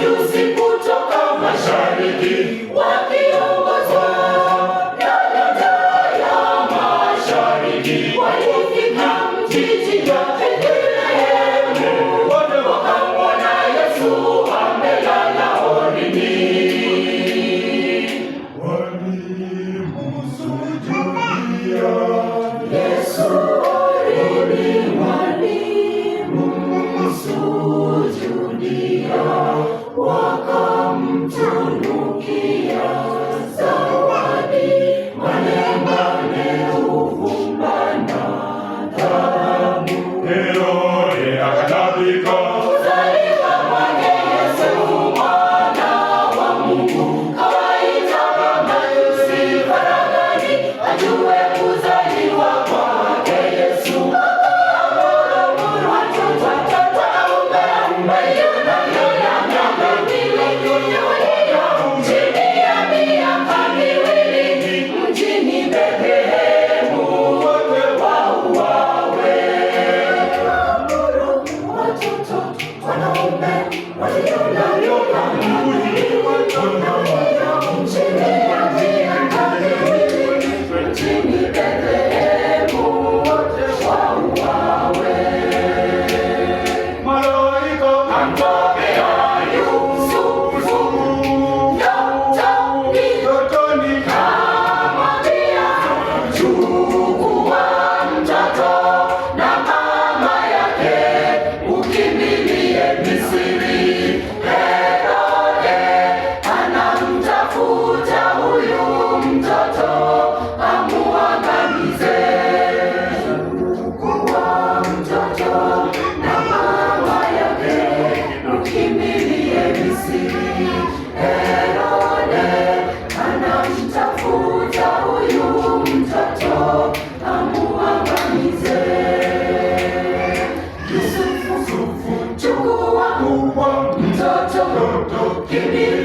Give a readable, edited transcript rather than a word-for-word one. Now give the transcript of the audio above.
Mamajusi kutoka mashariki wakiongozwa na nyota ya mashariki walifika mjini Bethlehemu, wote wakamwona Yesu amelala horini. Walimsujudia Yesu horini, walimsujudia wakamtunukia zawadi, manemane, uvumba na dhahabu. Herode akatapika kuzaliwa kwake Yesu mwana wa Mungu, kawaita mamajusi faraghani ajue kuzaliwa kwake Yesu. Yusufu, chukua mtoto, kimbilia